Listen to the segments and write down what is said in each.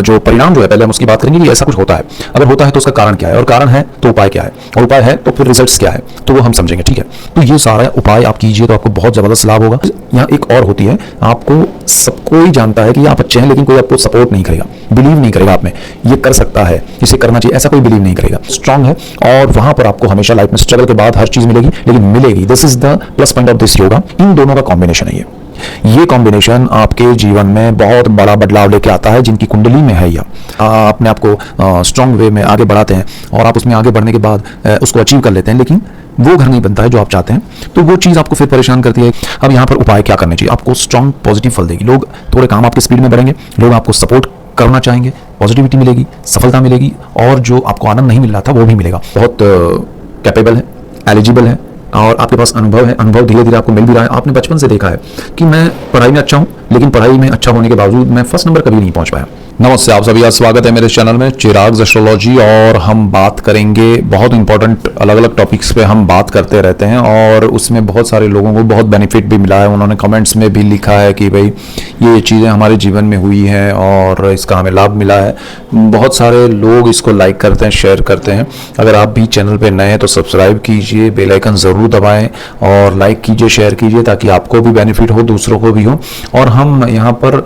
जो परिणाम जो है पहले हम उसकी बात करेंगे कि ऐसा कुछ होता है। अगर होता है तो उसका कारण क्या है, और कारण है तो उपाय क्या है, और उपाय है तो फिर रिजल्ट्स क्या है, तो वो हम समझेंगे। ठीक है, तो ये सारा उपाय आप कीजिए तो आपको बहुत जबरदस्त लाभ होगा। यहाँ एक और होती है, आपको सब कोई जानता है कि आप अच्छे हैं, लेकिन कोई आपको सपोर्ट नहीं करेगा, बिलीव नहीं करेगा आप में, ये कर सकता है, इसे करना चाहिए, ऐसा कोई बिलीव नहीं करेगा। स्ट्रांग है और वहां पर आपको हमेशा लाइफ में स्ट्रगल के बाद हर चीज मिलेगी, लेकिन मिलेगी। This is the plus point of this yoga. इन दोनों का कॉम्बिनेशन है ये कॉम्बिनेशन आपके जीवन में बहुत बड़ा बदलाव लेके आता है। जिनकी कुंडली में है या अपने आप को स्ट्रांग वे में आगे बढ़ाते हैं और आप उसमें आगे बढ़ने के बाद उसको अचीव कर लेते हैं, लेकिन वो घर नहीं बनता है जो आप चाहते हैं, तो वो चीज आपको फिर परेशान करती है। अब यहाँ पर उपाय क्या करने चाहिए, आपको स्ट्रांग पॉजिटिव फल देगी। लोग थोड़े काम आपके स्पीड में बढ़ेंगे, लोग आपको सपोर्ट करना चाहेंगे, पॉजिटिविटी मिलेगी, सफलता मिलेगी, और जो आपको आनंद नहीं मिल रहा था वो भी मिलेगा। बहुत कैपेबल है, एलिजिबल है, और आपके पास अनुभव है, अनुभव धीरे धीरे आपको मिल भी रहा है। आपने बचपन से देखा है कि मैं पढ़ाई में अच्छा हूं, लेकिन पढ़ाई में अच्छा होने के बावजूद मैं फर्स्ट नंबर कभी नहीं पहुंच पाया। नमस्ते, आप सभी का स्वागत है मेरे चैनल में चिराग एस्ट्रोलॉजी, और हम बात करेंगे बहुत इंपॉर्टेंट अलग अलग टॉपिक्स पे हम बात करते रहते हैं, और उसमें बहुत सारे लोगों को बहुत बेनिफिट भी मिला है। उन्होंने कमेंट्स में भी लिखा है कि भाई ये चीज़ें हमारे जीवन में हुई हैं और इसका हमें लाभ मिला है। बहुत सारे लोग इसको लाइक करते हैं, शेयर करते हैं। अगर आप भी चैनल पे नए हैं तो सब्सक्राइब कीजिए, बेल आइकन ज़रूर दबाएं और लाइक कीजिए, शेयर कीजिए, ताकि आपको भी बेनिफिट हो, दूसरों को भी हो। और हम यहाँ पर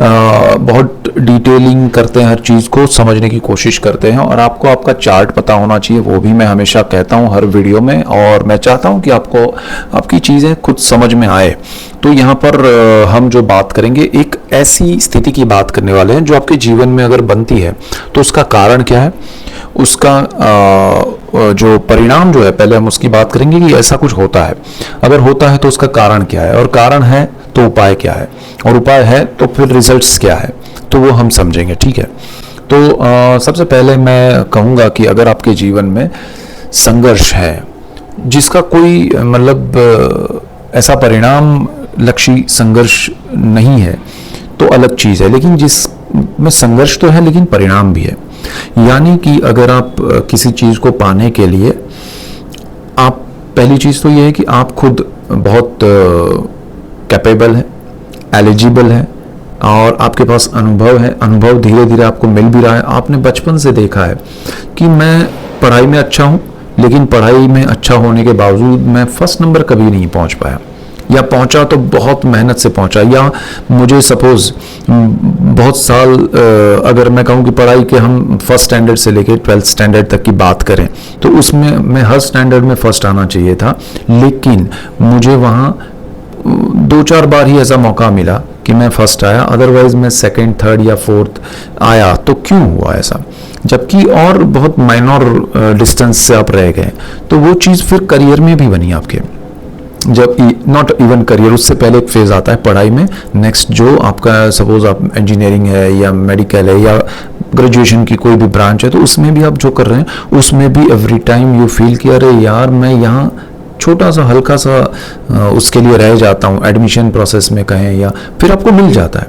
बहुत डिटेलिंग करते हैं, हर चीज़ को समझने की कोशिश करते हैं, और आपको आपका चार्ट पता होना चाहिए, वो भी मैं हमेशा कहता हूँ हर वीडियो में। और मैं चाहता हूँ कि आपको आपकी चीज़ें खुद समझ में आए। तो यहाँ पर हम जो बात करेंगे, एक ऐसी स्थिति की बात करने वाले हैं जो आपके जीवन में अगर बनती है तो उसका कारण क्या है, उसका जो परिणाम जो है पहले हम उसकी बात करेंगे कि ऐसा कुछ होता है। अगर होता है तो उसका कारण क्या है, और कारण है तो उपाय क्या है, और उपाय है तो फिर रिजल्ट्स क्या है, तो वो हम समझेंगे। ठीक है, तो सबसे पहले मैं कहूँगा कि अगर आपके जीवन में संघर्ष है, जिसका कोई मतलब ऐसा परिणाम लक्ष्य संघर्ष नहीं है तो अलग चीज़ है, लेकिन जिसमें संघर्ष तो है लेकिन परिणाम भी है। यानी कि अगर आप किसी चीज़ को पाने के लिए, आप पहली चीज़ तो ये है कि आप खुद बहुत कैपेबल है, एलिजिबल है, और आपके पास अनुभव है, अनुभव धीरे धीरे आपको मिल भी रहा है। आपने बचपन से देखा है कि मैं पढ़ाई में अच्छा हूँ, लेकिन पढ़ाई में अच्छा होने के बावजूद मैं फर्स्ट नंबर कभी नहीं पहुँच पाया, या पहुंचा तो बहुत मेहनत से पहुंचा। या मुझे सपोज बहुत साल अगर मैं कहूं कि पढ़ाई के हम फर्स्ट स्टैंडर्ड से लेकर 12th स्टैंडर्ड तक की बात करें तो उसमें मैं हर स्टैंडर्ड में फर्स्ट आना चाहिए था, लेकिन मुझे वहां 2-4 बार ही ऐसा मौका मिला कि मैं फर्स्ट आया, अदरवाइज मैं सेकंड, थर्ड या फोर्थ आया। तो क्यों हुआ ऐसा, जबकि और बहुत माइनर डिस्टेंस से आप रह गए। तो वो चीज़ फिर करियर में भी बनी आपके, जब नॉट इवन करियर, उससे पहले एक फेज आता है पढ़ाई में। नेक्स्ट जो आपका सपोज आप इंजीनियरिंग है या मेडिकल है या ग्रेजुएशन की कोई भी ब्रांच है, तो उसमें भी आप जो कर रहे हैं उसमें भी एवरी टाइम यू फील कि अरे यार मैं यहाँ छोटा सा हल्का सा उसके लिए रह जाता हूँ, एडमिशन प्रोसेस में कहें, या फिर आपको मिल जाता है।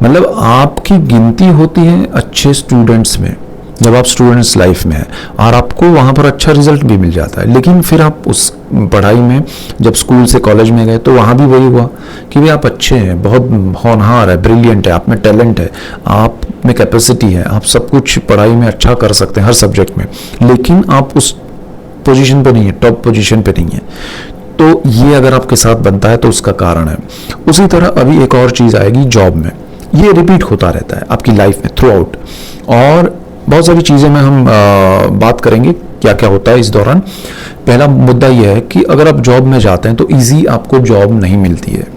मतलब आपकी गिनती होती है अच्छे स्टूडेंट्स में, जब आप स्टूडेंट्स लाइफ में हैं और आपको वहाँ पर अच्छा रिजल्ट भी मिल जाता है। लेकिन फिर आप उस पढ़ाई में जब स्कूल से कॉलेज में गए तो वहाँ भी वही हुआ कि भाई आप अच्छे हैं, बहुत होनहार है, ब्रिलियंट है, आप में टैलेंट है, आप में कैपेसिटी है, आप सब कुछ पढ़ाई में अच्छा कर सकते हैं हर सब्जेक्ट में, लेकिन आप उस पोजीशन पे नहीं है, टॉप पोजीशन पे नहीं है। तो ये अगर आपके साथ बनता है तो उसका कारण है। उसी तरह अभी एक और चीज़ आएगी जॉब में, ये रिपीट होता रहता है आपकी लाइफ में थ्रू आउट, और बहुत सारी चीज़ें में हम बात करेंगे क्या क्या होता है इस दौरान। पहला मुद्दा यह है कि अगर आप जॉब में जाते हैं तो इजी आपको जॉब नहीं मिलती है,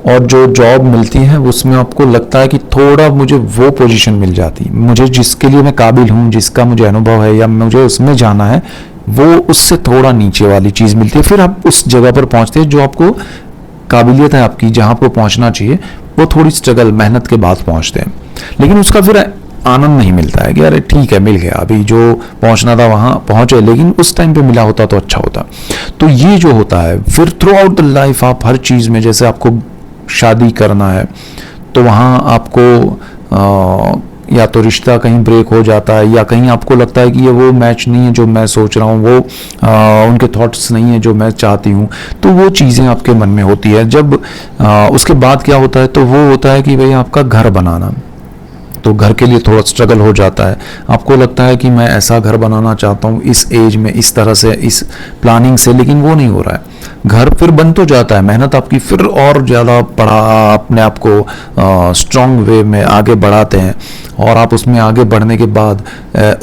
और जो जॉब मिलती है उसमें आपको लगता है कि थोड़ा मुझे वो पोजीशन मिल जाती, मुझे जिसके लिए मैं काबिल हूँ, जिसका मुझे अनुभव है या मुझे उसमें जाना है, वो उससे थोड़ा नीचे वाली चीज़ मिलती है। फिर आप उस जगह पर पहुँचते हैं जो आपको काबिलियत है आपकी, जहाँ आपको पहुँचना चाहिए, वो थोड़ी स्ट्रगल मेहनत के बाद पहुँचते हैं, लेकिन उसका फिर आनंद नहीं मिलता है कि अरे ठीक है मिल गया, अभी जो पहुंचना था वहां पहुंचे, लेकिन उस टाइम पे मिला होता तो अच्छा होता। तो ये जो होता है फिर थ्रू आउट द लाइफ, आप हर चीज़ में, जैसे आपको शादी करना है तो वहाँ आपको या तो रिश्ता कहीं ब्रेक हो जाता है, या कहीं आपको लगता है कि ये वो मैच नहीं है जो मैं सोच रहा हूँ, वो उनके थॉट्स नहीं है जो मैं चाहती हूँ, तो वो चीज़ें आपके मन में होती है। जब उसके बाद क्या होता है तो वो होता है कि भाई आपका घर बनाना, तो घर के लिए थोड़ा स्ट्रगल हो जाता है। आपको लगता है कि मैं ऐसा घर बनाना चाहता हूँ इस एज में, इस तरह से, इस प्लानिंग से, लेकिन वो नहीं हो रहा है। घर फिर बन तो जाता है, मेहनत आपकी फिर और ज़्यादा अपने आप को स्ट्रॉन्ग वे में आगे बढ़ाते हैं और आप उसमें आगे बढ़ने के बाद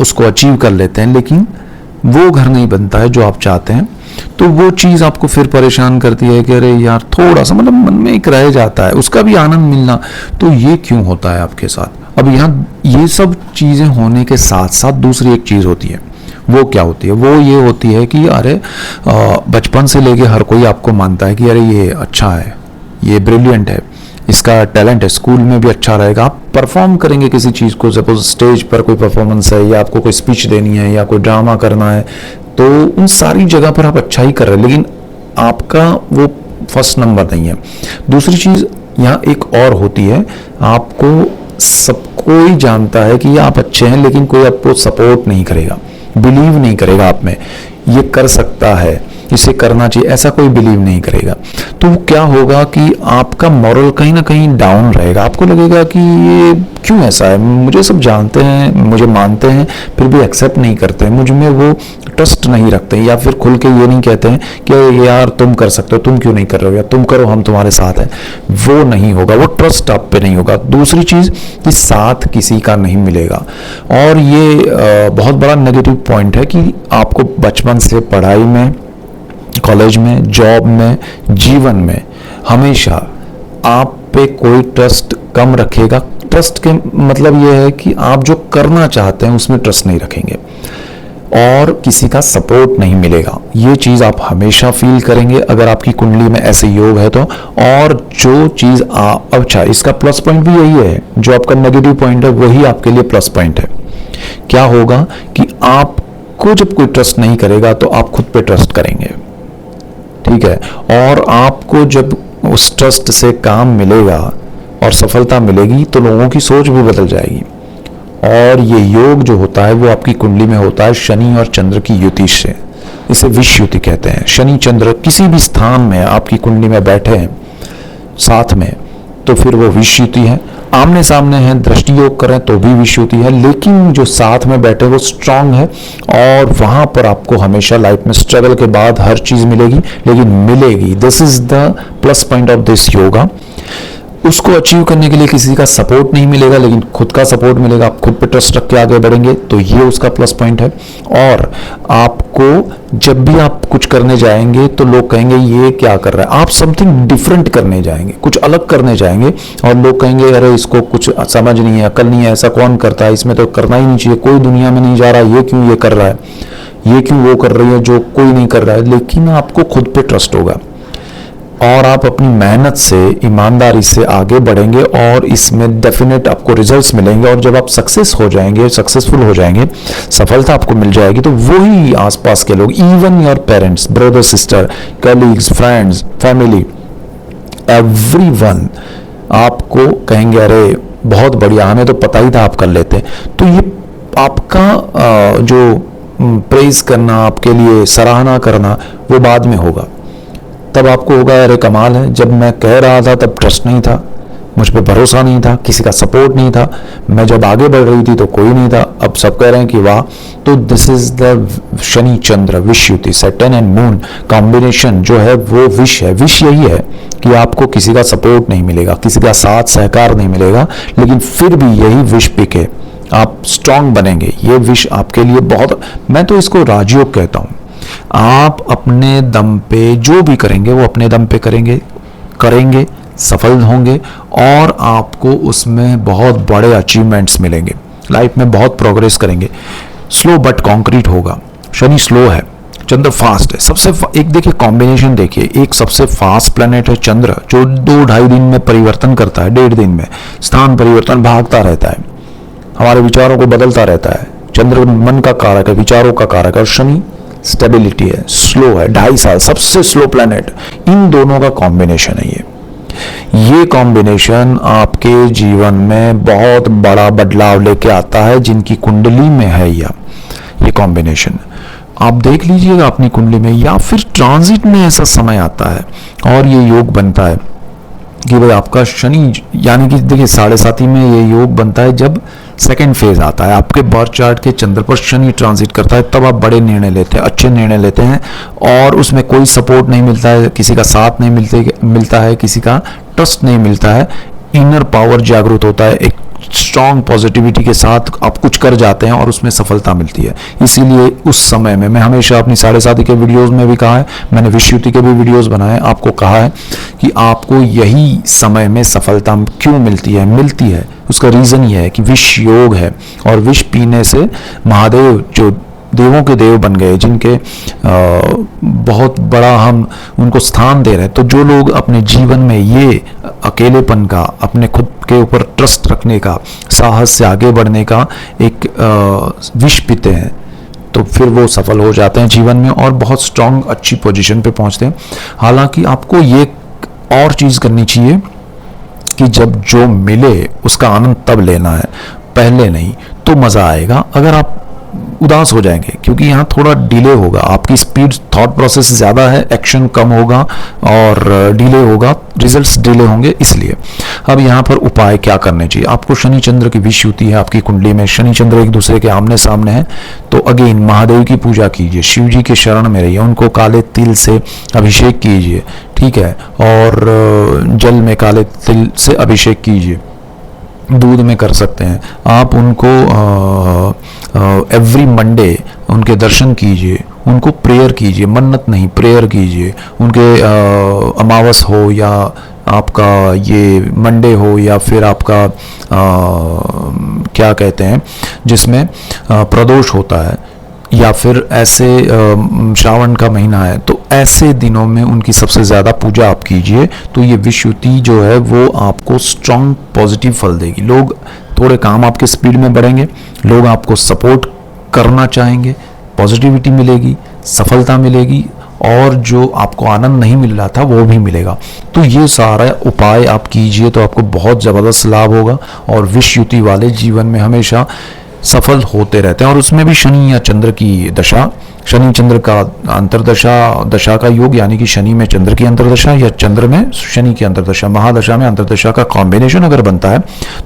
उसको अचीव कर लेते हैं, लेकिन वो घर नहीं बनता है जो आप चाहते हैं। तो वो चीज़ आपको फिर परेशान करती है कि अरे यार थोड़ा सा मतलब मन में एक रह जाता है, उसका भी आनंद मिलना। तो ये क्यों होता है आपके साथ? अब यहाँ ये सब चीज़ें होने के साथ साथ दूसरी एक चीज़ होती है। वो क्या होती है? वो ये होती है कि अरे बचपन से लेके हर कोई आपको मानता है कि अरे ये अच्छा है, ये ब्रिलियंट है, इसका टैलेंट है, स्कूल में भी अच्छा रहेगा। आप परफॉर्म करेंगे किसी चीज़ को, सपोज स्टेज पर कोई परफॉर्मेंस है या आपको कोई स्पीच देनी है या कोई ड्रामा करना है, तो उन सारी जगह पर आप अच्छा ही कर रहे हैं, लेकिन आपका वो फर्स्ट नंबर नहीं है। दूसरी चीज़ यहाँ एक और होती है, आपको सब कोई जानता है कि आप अच्छे हैं, लेकिन कोई आपको सपोर्ट नहीं करेगा, बिलीव नहीं करेगा आप में, ये कर सकता है, इसे करना चाहिए, ऐसा कोई बिलीव नहीं करेगा। तो क्या होगा कि आपका मॉरल कहीं ना कहीं डाउन रहेगा। आपको लगेगा कि ये क्यों ऐसा है, मुझे सब जानते हैं, मुझे मानते हैं, फिर भी एक्सेप्ट नहीं करते हैं, मुझ में वो ट्रस्ट नहीं रखते हैं, या फिर खुल के ये नहीं कहते हैं कि यार तुम कर सकते हो, तुम क्यों नहीं कर रहे हो, या तुम करो हम तुम्हारे साथ हैं। वो नहीं होगा, वो ट्रस्ट आप पे नहीं होगा। दूसरी चीज़ कि साथ किसी का नहीं मिलेगा, और ये बहुत बड़ा नेगेटिव पॉइंट है कि आपको बचपन से पढ़ाई में, कॉलेज में, जॉब में, जीवन में हमेशा आप पे कोई ट्रस्ट कम रखेगा। ट्रस्ट के मतलब ये है कि आप जो करना चाहते हैं उसमें ट्रस्ट नहीं रखेंगे और किसी का सपोर्ट नहीं मिलेगा। ये चीज़ आप हमेशा फील करेंगे अगर आपकी कुंडली में ऐसे योग है तो। और जो चीज़ अच्छा, इसका प्लस पॉइंट भी यही है, जो आपका नेगेटिव पॉइंट है वही आपके लिए प्लस पॉइंट है। क्या होगा कि आपको जब कोई ट्रस्ट नहीं करेगा तो आप खुद पे ट्रस्ट करेंगे, ठीक है, और आपको जब उस ट्रस्ट से काम मिलेगा और सफलता मिलेगी तो लोगों की सोच भी बदल जाएगी। और ये योग जो होता है वो आपकी कुंडली में होता है शनि और चंद्र की युति से, इसे विष युति कहते हैं। शनि चंद्र किसी भी स्थान में आपकी कुंडली में बैठे हैं साथ में तो फिर वो विष युति है। आमने सामने हैं, दृष्टि योग करें तो भी विष युति है, लेकिन जो साथ में बैठे वो स्ट्रांग है और वहां पर आपको हमेशा लाइफ में स्ट्रगल के बाद हर चीज मिलेगी, लेकिन मिलेगी। This is the plus point of this yoga. उसको अचीव करने के लिए किसी का सपोर्ट नहीं मिलेगा, लेकिन खुद का सपोर्ट मिलेगा। आप खुद पे ट्रस्ट रख के आगे बढ़ेंगे तो ये उसका प्लस पॉइंट है। और आपको जब भी आप कुछ करने जाएंगे तो लोग कहेंगे ये क्या कर रहा है, आप समथिंग डिफरेंट करने जाएंगे, कुछ अलग करने जाएंगे और लोग कहेंगे अरे इसको कुछ समझ नहीं है, अकल नहीं है, ऐसा कौन करता है, इसमें तो करना ही नहीं चाहिए, कोई दुनिया में नहीं जा रहा, ये क्यों ये कर रहा है, ये क्यों वो कर रही है जो कोई नहीं कर रहा है। लेकिन आपको खुद पे ट्रस्ट होगा और आप अपनी मेहनत से, ईमानदारी से आगे बढ़ेंगे और इसमें डेफिनेट आपको रिजल्ट्स मिलेंगे। और जब आप सक्सेस हो जाएंगे, सक्सेसफुल हो जाएंगे, सफलता आपको मिल जाएगी, तो वही आसपास के लोग, even your parents, brother, sister, colleagues, friends, family, everyone आपको कहेंगे अरे बहुत बढ़िया, हमें तो पता ही था आप कर लेते। तो ये आपका जो प्रेज करना, आपके लिए सराहना करना, वो बाद में होगा। तब आपको होगा अरे कमाल है, जब मैं कह रहा था तब ट्रस्ट नहीं था, मुझ पे भरोसा नहीं था, किसी का सपोर्ट नहीं था, मैं जब आगे बढ़ रही थी तो कोई नहीं था, अब सब कह रहे हैं कि वाह। तो दिस इज द शनि चंद्र विष युति, सैटर्न एंड मून कॉम्बिनेशन जो है वो विष है। विष यही है कि आपको किसी का सपोर्ट नहीं मिलेगा, किसी का साथ सहकार नहीं मिलेगा, लेकिन फिर भी यही विष पी के आप स्ट्रांग बनेंगे। ये विष आपके लिए बहुत, मैं तो इसको राजयोग कहता हूँ। आप अपने दम पे जो भी करेंगे वो अपने दम पे करेंगे, सफल होंगे और आपको उसमें बहुत बड़े अचीवमेंट्स मिलेंगे, लाइफ में बहुत प्रोग्रेस करेंगे। स्लो बट कॉन्क्रीट होगा। शनि स्लो है, चंद्र फास्ट है। सबसे एक देखिए कॉम्बिनेशन देखिए, एक सबसे फास्ट प्लैनेट है चंद्र जो 2-2.5 दिन में परिवर्तन करता है, 1.5 दिन में स्थान परिवर्तन, भागता रहता है, हमारे विचारों को बदलता रहता है। चंद्र मन का कारक है, विचारों का कारक है, और शनि स्टेबिलिटी है, स्लो है, 2.5 साल, सबसे स्लो प्लैनेट। इन दोनों का कॉम्बिनेशन है ये कॉम्बिनेशन आपके जीवन में बहुत बड़ा बदलाव लेके आता है जिनकी कुंडली में है ये कॉम्बिनेशन। आप देख लीजिएगा अपनी कुंडली में, या फिर ट्रांजिट में ऐसा समय आता है और ये योग बनता है। कि भाई आपका शनि, यानी कि देखिए 7.5 में ये योग बनता है जब सेकेंड फेज आता है आपके बर्थ चार्ट के चंद्र पर शनि ट्रांजिट करता है, तब आप बड़े निर्णय लेते हैं, अच्छे निर्णय लेते हैं, और उसमें कोई सपोर्ट नहीं मिलता है, किसी का साथ नहीं मिलता है, किसी का ट्रस्ट नहीं मिलता है, इनर पावर जागृत होता है, एक स्ट्रॉन्ग पॉजिटिविटी के साथ आप कुछ कर जाते हैं और उसमें सफलता मिलती है। इसीलिए उस समय में मैं हमेशा अपनी 7.5 के वीडियोस में भी कहा है, मैंने विषयुति के भी वीडियोस बनाए, आपको कहा है कि आपको यही समय में सफलता क्यों मिलती है उसका रीज़न ये है कि विष योग है, और विष पीने से महादेव जो देवों के देव बन गए, जिनके बहुत बड़ा हम उनको स्थान दे रहे हैं, तो जो लोग अपने जीवन में ये अकेलेपन का, अपने खुद के ऊपर ट्रस्ट रखने का, साहस से आगे बढ़ने का एक विष पीते हैं, तो फिर वो सफल हो जाते हैं जीवन में और बहुत स्ट्रांग अच्छी पोजीशन पे पहुंचते हैं। हालांकि आपको ये और चीज़ करनी चाहिए कि जब जो मिले उसका आनंद तब लेना है, पहले नहीं, तो मज़ा आएगा। अगर आप उदास हो जाएंगे, क्योंकि यहाँ थोड़ा डिले होगा, आपकी स्पीड, थॉट प्रोसेस ज़्यादा है, एक्शन कम होगा और डिले होगा, रिजल्ट्स डिले होंगे, इसलिए। अब यहाँ पर उपाय क्या करने चाहिए आपको? शनि चंद्र की विषयुति है आपकी कुंडली में, शनि चंद्र एक दूसरे के आमने सामने हैं, तो अगेन महादेव की पूजा कीजिए, शिव जी के शरण में रहिए, उनको काले तिल से अभिषेक कीजिए, ठीक है, और जल में काले तिल से अभिषेक कीजिए, दूध में कर सकते हैं आप, उनको एवरी मंडे उनके दर्शन कीजिए, उनको प्रेयर कीजिए, मन्नत नहीं प्रेयर कीजिए, उनके अमावस हो या आपका ये मंडे हो या फिर आपका क्या कहते हैं जिसमें प्रदोष होता है, या फिर ऐसे श्रावण का महीना है, तो ऐसे दिनों में उनकी सबसे ज़्यादा पूजा आप कीजिए, तो ये विषयुति जो है वो आपको स्ट्रॉन्ग पॉजिटिव फल देगी। लोग थोड़े काम आपके स्पीड में बढ़ेंगे, लोग आपको सपोर्ट करना चाहेंगे, पॉजिटिविटी मिलेगी, सफलता मिलेगी, और जो आपको आनंद नहीं मिल रहा था वो भी मिलेगा। तो ये सारा उपाय आप कीजिए तो आपको बहुत ज़बरदस्त लाभ होगा, और विषयुति वाले जीवन में हमेशा सफल होते रहते हैं। और उसमें भी शनि या चंद्र की दशा, शनि चंद्र का दशा का योग, यानी कि शनि में चंद्र की अंतर्दशा या चंद्र में शनि की अंतर्दशा, महादशा में अंतर्दशा का कॉम्बिनेशन अगर बनता है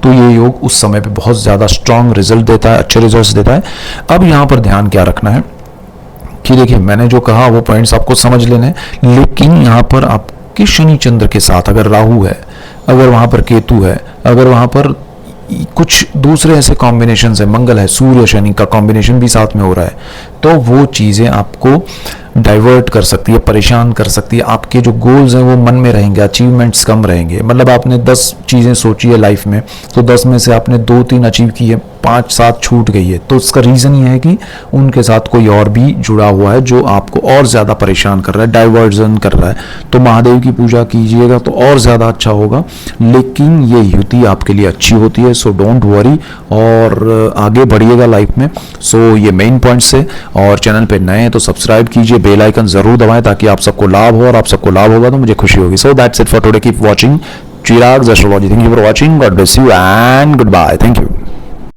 तो ये योग उस समय पे बहुत ज़्यादा स्ट्रॉन्ग रिजल्ट देता है, अच्छे रिजल्ट्स देता है। अब यहाँ पर ध्यान क्या रखना है कि देखिए मैंने जो कहा वो पॉइंट्स आपको समझ लेने हैं, लेकिन यहाँ पर आपके शनि चंद्र के साथ अगर राहु है, अगर वहाँ पर केतु है, अगर वहाँ पर कुछ दूसरे ऐसे कॉम्बिनेशन है, मंगल है, सूर्य शनि का कॉम्बिनेशन भी साथ में हो रहा है, तो वो चीज़ें आपको डाइवर्ट कर सकती है, परेशान कर सकती है। आपके जो गोल्स हैं वो मन में रहेंगे, अचीवमेंट्स कम रहेंगे। मतलब आपने 10 चीज़ें सोची है लाइफ में, तो 10 में से आपने 2-3 अचीव की है, 5-7 छूट गई है, तो उसका रीज़न ये है कि उनके साथ कोई और भी जुड़ा हुआ है जो आपको और ज़्यादा परेशान कर रहा है, डाइवर्जन कर रहा है। तो महादेव की पूजा कीजिएगा तो और ज़्यादा अच्छा होगा, लेकिन ये युति आपके लिए अच्छी होती है, सो डोंट वरी, और आगे बढ़िएगा लाइफ में। सो ये मेन पॉइंट्स है, और चैनल पे नए हैं तो सब्सक्राइब कीजिए, बेल आइकन जरूर दबाएं ताकि आप सबको लाभ हो, और आप सबको लाभ होगा तो मुझे खुशी होगी। So that's it for today, keep watching Chirag's astrology. Thank you for watching, God bless you and good bye, thank you.